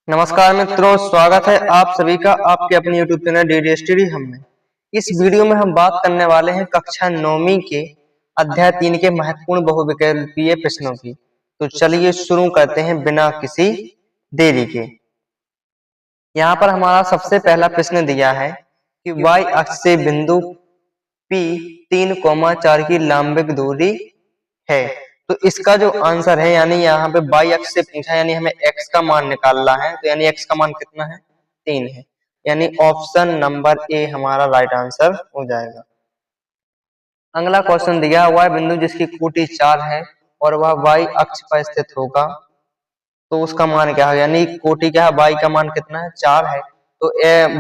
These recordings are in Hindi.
नमस्कार मित्रों, स्वागत है आप सभी का आपके अपने YouTube चैनल डीडी स्टडी में। इस वीडियो में हम बात करने वाले हैं कक्षा 9वीं के अध्याय 3 के महत्वपूर्ण बहुविकल्पीय प्रश्नों की। तो चलिए शुरू करते हैं बिना किसी देरी के। यहाँ पर हमारा सबसे पहला प्रश्न दिया है कि y अक्ष से बिंदु P 3,4 की लंबिक दूरी है। तो इसका जो आंसर है, यानी यहाँ पे y अक्ष से पूछा, यानी हमें x का मान निकालना है। तो यानी x का मान कितना है? 3 है। यानी ऑप्शन नंबर ए हमारा राइट आंसर हो जाएगा। अगला क्वेश्चन दिया है वह बिंदु जिसकी कोटि 4 है और वह y अक्ष पर स्थित होगा, तो उसका मान क्या है? यानी कोटि क्या है? y का मान कितना है? 4 है। तो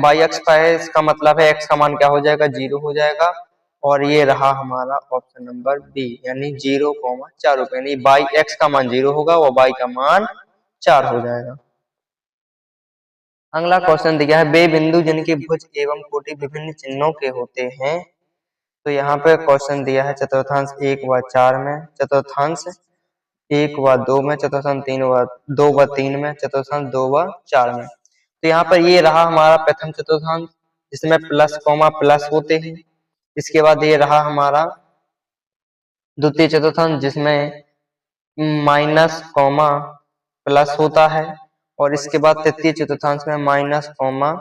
y अक्ष पर है, इसका मतलब है x का मान क्या हो जाएगा? 0 हो जाएगा। और ये रहा हमारा ऑप्शन नंबर बी, यानी 0,4 रुपए, यानी बाई एक्स का मान 0 होगा और बाई का मान 4 हो जाएगा। अगला क्वेश्चन दिया है वे बिंदु जिनके भुज एवं कोटि विभिन्न चिन्हों के होते हैं। तो यहाँ पे क्वेश्चन दिया है चतुर्थांश 1 व 4 में, चतुर्थांश 1 व 2 में, चतुर्थांश 2 व 3 में, चतुर्थांश 2 व 4 में। तो यहाँ पर ये रहा हमारा प्रथम चतुर्थांश जिसमें प्लस कॉमा प्लस होते हैं। इसके बाद ये रहा हमारा द्वितीय चतुर्थांश जिसमें माइनस कॉमा प्लस होता है। और इसके बाद तृतीय चतुर्थांश में माइनस कॉमा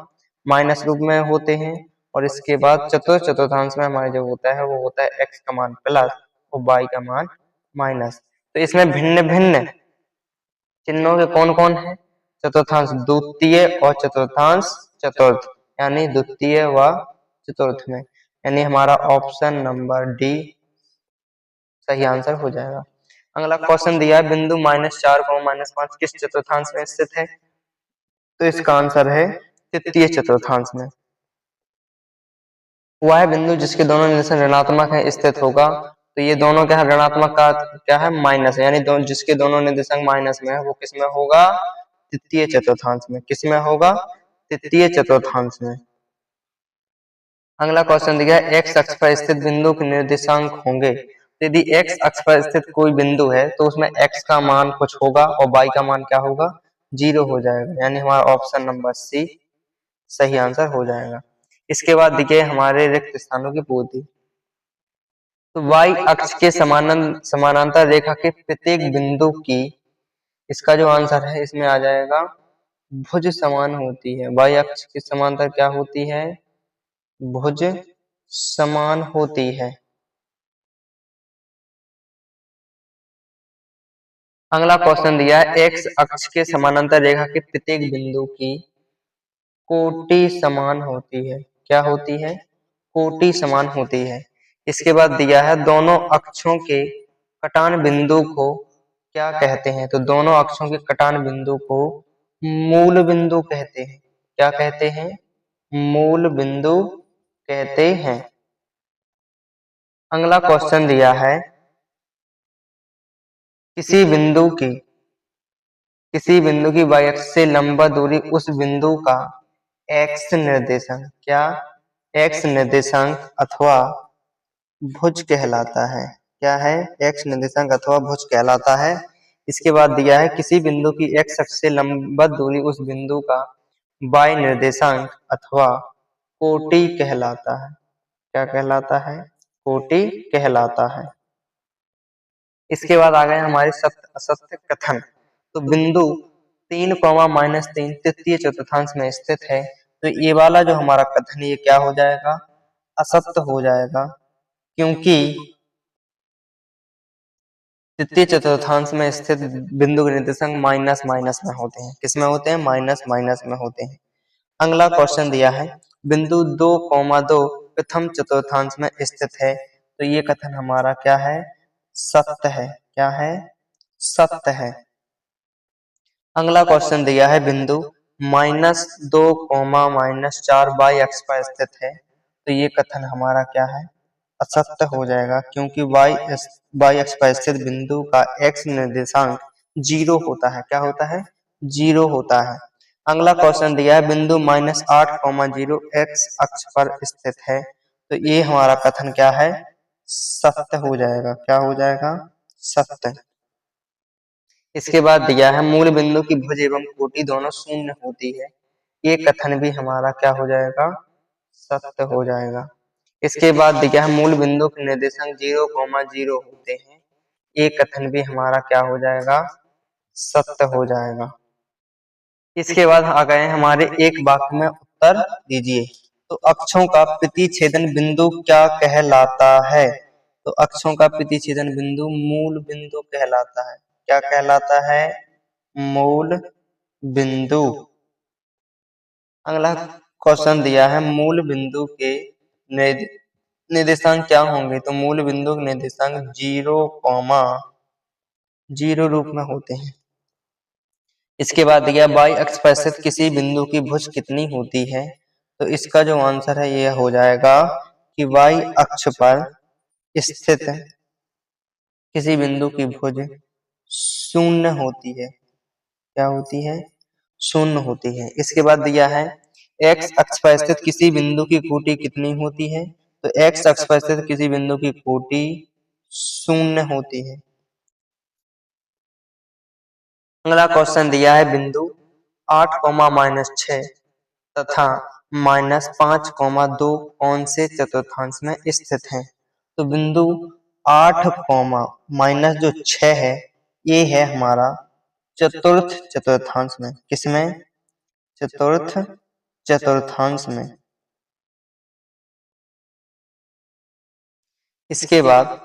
माइनस रूप में होते हैं। और इसके बाद चतुर्थ चतुर्थांश में हमारे जो होता है वो होता है एक्स का मान प्लस और वाई का मान माइनस। तो इसमें भिन्न भिन्न चिन्हों के कौन कौन है? चतुर्थांश द्वितीय और चतुर्थांश चतुर्थ, यानी द्वितीय व चतुर्थ में, यानी हमारा ऑप्शन नंबर डी सही आंसर हो जाएगा। अगला क्वेश्चन दिया है बिंदु -4 -5 किस चतुर्थांश में स्थित है? तो इसका आंसर है तृतीय चतुर्थांश में। वह बिंदु जिसके दोनों निर्देशांक ऋणात्मक है स्थित होगा। तो ये दोनों क्या है? ऋणात्मक का क्या है? माइनस है, यानी जिसके दोनों निर्देशांक माइनस में है वो किस में होगा? तृतीय चतुर्थांश में। किस में होगा? तृतीय चतुर्थांश में। अगला क्वेश्चन दिया है एक्स अक्ष पर स्थित बिंदु के निर्देशांक होंगे। यदि एक्स अक्ष पर स्थित कोई बिंदु है तो उसमें एक्स का मान कुछ होगा और वाई का मान क्या होगा? 0 हो जाएगा, यानी हमारा ऑप्शन नंबर सी सही आंसर हो जाएगा। इसके बाद देखिए हमारे रिक्त स्थानों की पूर्ति। तो वाई अक्ष के समानांतर रेखा के प्रत्येक बिंदु की, इसका जो आंसर है इसमें आ जाएगा भुज समान होती है। वाई अक्ष के समांतर क्या होती है? भुज समान होती है। अगला क्वेश्चन दिया है एक्स अक्ष के समानांतर रेखा के प्रत्येक बिंदु की कोटि समान होती है। क्या होती है? कोटि समान होती है। इसके बाद दिया है दोनों अक्षों के कटान बिंदु को क्या कहते हैं? तो दोनों अक्षों के कटान बिंदु को मूल बिंदु कहते हैं। क्या कहते हैं? मूल बिंदु कहते हैं। अगला क्वेश्चन दिया है किसी बिंदु की y अक्ष से लंबा दूरी उस बिंदु का एक्स निर्देशांक, क्या? एक्स निर्देशांक अथवा भुज कहलाता है। क्या है? एक्स निर्देशांक अथवा भुज कहलाता है। इसके बाद दिया है किसी बिंदु की एक्स अक्ष से लंबवत दूरी उस बिंदु का y निर्देशांक अथवा कोटि कहलाता है। क्या कहलाता है? कोटि कहलाता है। इसके बाद आ गए हमारे सत्य असत्य कथन। तो बिंदु 3,-3 तृतीय चतुर्थांश में स्थित है। तो ये वाला जो हमारा कथन ये क्या हो जाएगा? असत्य हो जाएगा, क्योंकि तृतीय चतुर्थांश में स्थित बिंदु के निर्देशांक माइनस माइनस में होते हैं। किसमें होते हैं? माइनस माइनस में होते हैं। अगला क्वेश्चन दिया है बिंदु 2,2 प्रथम चतुर्थांश में स्थित है। तो ये कथन हमारा क्या है? सत्य है। क्या है? सत्य है। अगला क्वेश्चन दिया है बिंदु -2, -4 y अक्ष पर स्थित है। तो ये कथन हमारा क्या है? असत्य हो जाएगा, क्योंकि y अक्ष पर स्थित बिंदु का x निर्देशांक 0 होता है। क्या होता है? 0 होता है। अगला क्वेश्चन दिया है बिंदु -8,0 x अक्ष पर स्थित है। तो ये हमारा कथन क्या है? सत्य हो जाएगा। क्या हो जाएगा? सत्य। इसके बाद दिया है मूल बिंदु की भुज एवं कोटि दोनों शून्य होती है। ये कथन भी हमारा क्या हो जाएगा, सत्य हो जाएगा। इसके बाद दिया है मूल बिंदु के निर्देशांक 0,0 होते हैं। ये कथन भी हमारा क्या हो जाएगा, सत्य हो जाएगा। इसके बाद आ गए हमारे एक वाक्य में उत्तर दीजिए। तो अक्षों का प्रतिच्छेदन बिंदु क्या कहलाता है? तो अक्षों का प्रतिच्छेदन बिंदु मूल बिंदु कहलाता है। क्या कहलाता है? मूल बिंदु। अगला क्वेश्चन दिया है मूल बिंदु के निर्देशांक क्या होंगे? तो मूल बिंदु के निर्देशांक 0,0 रूप में होते हैं। इसके बाद दिया y अक्ष पर स्थित किसी बिंदु की भुज कितनी होती है? तो इसका जो आंसर है यह हो जाएगा कि y अक्ष पर स्थित किसी बिंदु की भुज शून्य होती है। क्या होती है? शून्य होती है। इसके बाद दिया है x अक्ष पर स्थित किसी बिंदु की कोटि कितनी होती है? तो x अक्ष पर स्थित किसी बिंदु की कोटि शून्य होती है। अगला क्वेश्चन दिया है बिंदु 8,-6 तथा -5,2 कौन से चतुर्थांश में स्थित है? तो बिंदु 8, माइनस जो 6 है ये है हमारा चतुर्थ चतुर्थांश में। किसमें? चतुर्थ चतुर्थांश में। इसके बाद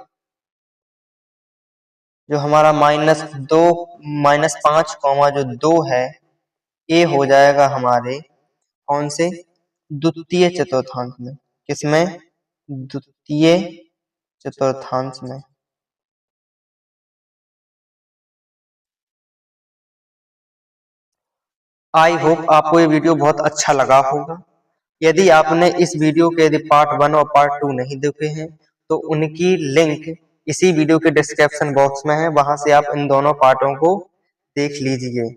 जो हमारा -2 -5, जो 2 है ये हो जाएगा हमारे कौन से? द्वितीय चतुर्थांश में। किसमें? द्वितीय चतुर्थांश में। आई होप आपको ये वीडियो बहुत अच्छा लगा होगा। यदि आपने इस वीडियो के यदि पार्ट 1 और पार्ट 2 नहीं देखे हैं तो उनकी लिंक इसी वीडियो के डिस्क्रिप्शन बॉक्स में है, वहां से आप इन दोनों पार्टों को देख लीजिए।